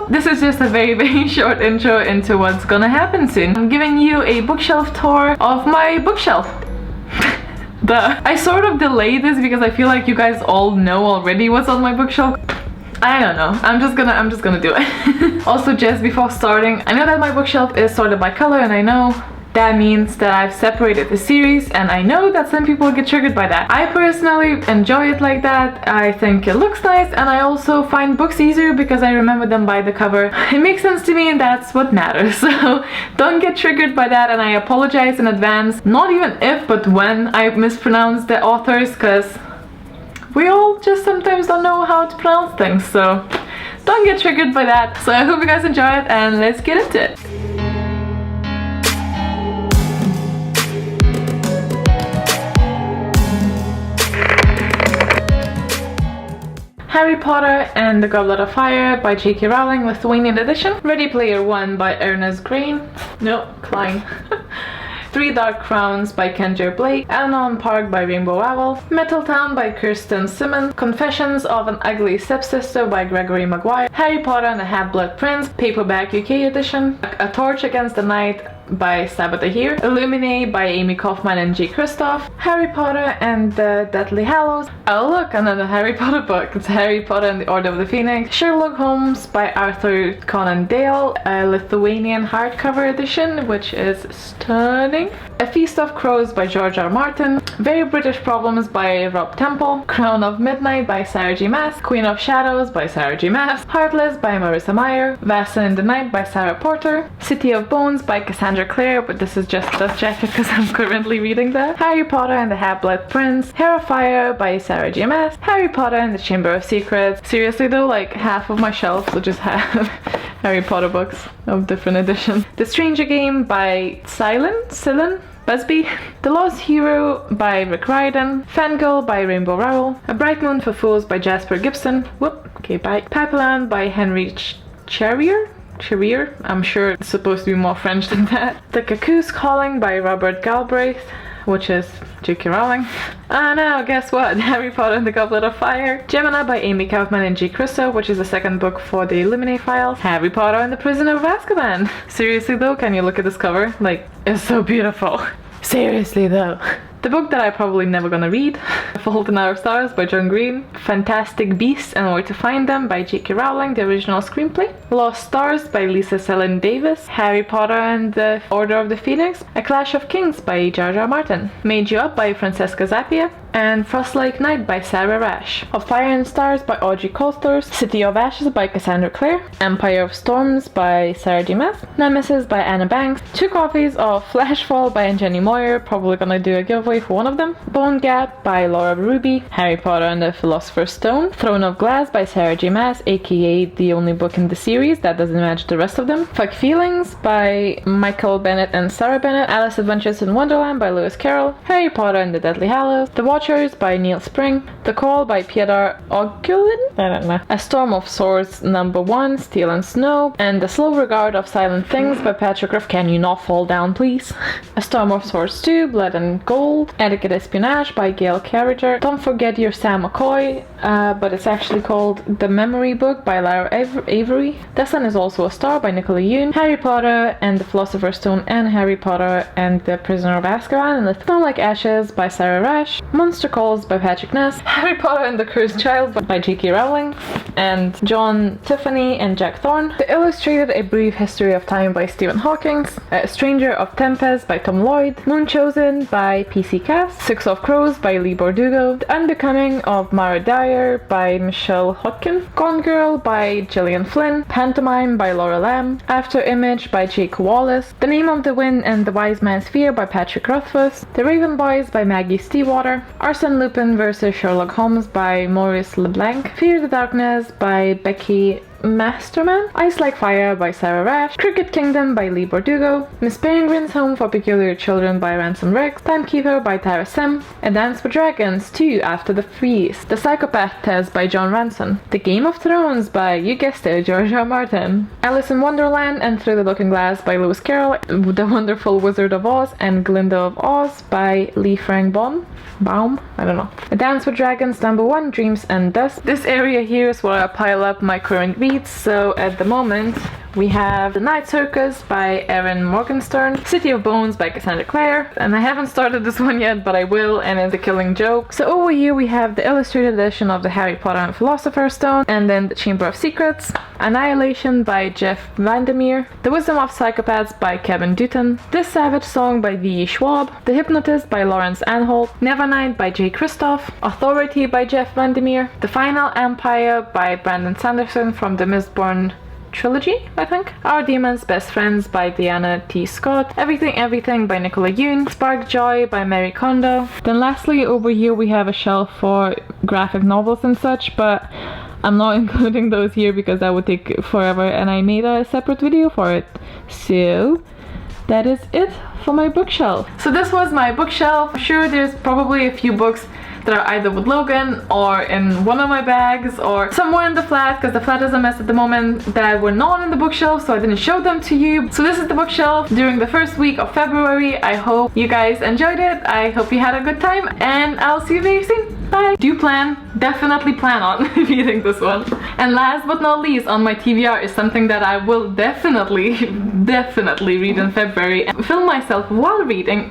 this is just a very short intro into what's gonna happen soon. I'm giving you a bookshelf tour of my bookshelf. I sort of delayed this because I feel like you guys all know already what's on my bookshelf. I don't know. I'm just gonna do it. Also, just before starting, I know that my bookshelf is sorted by color, and I know that means that I've separated the series, and I know that some people get triggered by that. I personally enjoy it like that. I think it looks nice, and I also find books easier because I remember them by the cover. It makes sense to me, and that's what matters. So don't get triggered by that, and I apologize in advance. Not even if, but when I mispronounce the authors, because we all just sometimes don't know how to pronounce things, so don't get triggered by that. So I hope you guys enjoy it, and let's get into it. Harry Potter and the Goblet of Fire by J.K. Rowling, Lithuanian edition. Ready Player One by Ernest Klein. Three Dark Crowns by Kendra Blake. Alnon Park by Rainbow Owl. Metal Town by Kirsten Simmons. Confessions of an Ugly Stepsister by Gregory Maguire. Harry Potter and the Half-Blood Prince, paperback UK edition. A Torch Against the Night by Sabata Here. Illuminae by Amy Kaufman and J. Kristoff. Harry Potter and the Deathly Hallows. Oh look, another Harry Potter book. It's Harry Potter and the Order of the Phoenix. Sherlock Holmes by Arthur Conan Doyle, a Lithuanian hardcover edition, which is stunning. A Feast of Crows by George R. Martin. Very British Problems by Rob Temple. Crown of Midnight by Sarah J. Maas. Queen of Shadows by Sarah J. Maas. Heartless by Marissa Meyer. Vasa in the Night by Sarah Porter. City of Bones by Cassandra Clare, but this is just Dust Jacket because I'm currently reading that. Harry Potter and the Half-Blood Prince. Hair of Fire by Sarah J. Maas. Harry Potter and the Chamber of Secrets. Seriously though, like half of my shelves will just have Harry Potter books of different editions. The Stranger Game by Cylon Busby. The Lost Hero by Rick Riordan. Fangirl by Rainbow Rowell. A Bright Moon for Fools by Jasper Gibson. Whoop, okay, bye. Pipeline by Henry Cherrier. I'm sure it's supposed to be more French than that. The Cuckoo's Calling by Robert Galbraith, which is J.K. Rowling. Now guess what? Harry Potter and the Goblet of Fire. Gemina by Amy Kaufman and J. Kristoff, which is the second book for the Illuminae files. Harry Potter and the Prisoner of Azkaban. Seriously though, can you look at this cover? Like, it's so beautiful. Seriously though. The book that I'm probably never gonna read, The Fault in Our Stars by John Green. Fantastic Beasts and Where to Find Them by J.K. Rowling, the original screenplay. Lost Stars by Lisa Selin Davis. Harry Potter and the Order of the Phoenix. A Clash of Kings by George R. Martin. Made You Up by Francesca Zappia. And Frostlike Night by Sarah Rash. Of Fire and Stars by Audrey Coulthurst. City of Ashes by Cassandra Clare. Empire of Storms by Sarah J. Maas. Nemesis by Anna Banks. 2 copies of Flashfall by Jenny Moyer, probably gonna do a giveaway for one of them. Bone Gap by Laura Ruby. Harry Potter and the Philosopher's Stone. Throne of Glass by Sarah J. Maas, aka the only book in the series that doesn't match the rest of them. Fuck Feelings by Michael Bennett and Sarah Bennett. Alice Adventures in Wonderland by Lewis Carroll. Harry Potter and the Deathly Hallows. The Watchers by Neil Spring. The Call by Piedar Ogulin. I don't know. A Storm of Swords #1, Steel and Snow. And The Slow Regard of Silent Things by Patrick Ruff. Can you not fall down, please? A Storm of Swords 2, Blood and Gold. Etiquette Espionage by Gail Carriger. Don't Forget Your Sam McCoy, but it's actually called The Memory Book by Lara Avery. The Sun is Also a Star by Nicola Yoon. Harry Potter and the Philosopher's Stone and Harry Potter and the Prisoner of Azkaban. And The Snow Like Ashes by Sarah Rash. Monster Calls by Patrick Ness. Harry Potter and the Cursed Child by J.K. Rowling. And John Tiffany and Jack Thorne. The Illustrated A Brief History of Time by Stephen Hawking. A Stranger of Tempest by Tom Lloyd. Moon Chosen by P.C. Cass. Six of Crows by Lee Bardugo. The Unbecoming of Mara Dyer by Michelle Hodkin. Gone Girl by Gillian Flynn. Pantomime by Laura Lamb. After Image by Jake Wallace. The Name of the Wind and the Wise Man's Fear by Patrick Rothfuss. The Raven Boys by Maggie Stiefvater. Arsène Lupin vs. Sherlock Holmes by Maurice LeBlanc. Fear the Darkness by Becky Masterman. Ice Like Fire by Sarah Rash. Cricket Kingdom by Lee Bardugo. Miss Peregrine's Home for Peculiar Children by Ransom Rex. Timekeeper by Tara Sim. A Dance with Dragons 2 After the Freeze. The Psychopath Test by John Ransom. The Game of Thrones by, you guessed it, George R. Martin. Alice in Wonderland and Through the Looking Glass by Lewis Carroll. The Wonderful Wizard of Oz and Glinda of Oz by Lee Frank Baum? I don't know. A Dance with Dragons #1, Dreams and Dust. This area here is where I pile up my current reads. reads. So at the moment we have The Night Circus by Erin Morgenstern, City of Bones by Cassandra Clare, and I haven't started this one yet, but I will, and it's The Killing Joke. So over here we have the illustrated edition of the Harry Potter and Philosopher's Stone, and then The Chamber of Secrets, Annihilation by Jeff Vandermeer, The Wisdom of Psychopaths by Kevin Dutton, This Savage Song by V. Schwab, The Hypnotist by Lawrence Anholt, Nevernight by J. Kristoff, Authority by Jeff Vandermeer, The Final Empire by Brandon Sanderson from the Mistborn trilogy, I think. Our Demons Best Friends by Diana T. Scott, Everything by Nicola Yoon, Spark Joy by Mary Kondo. Then lastly over here we have a shelf for graphic novels and such, but I'm not including those here because that would take forever and I made a separate video for it. So that is it for my bookshelf. So this was my bookshelf. For sure there's probably a few books that are either with Logan or in one of my bags or somewhere in the flat, because the flat is a mess at the moment, that were not in the bookshelf, so I didn't show them to you. So this is the bookshelf during the first week of February. I hope you guys enjoyed it. I hope you had a good time, and I'll see you very soon. Bye. Definitely plan on reading this one. And last but not least, on my TBR is something that I will definitely read in February and film myself while reading.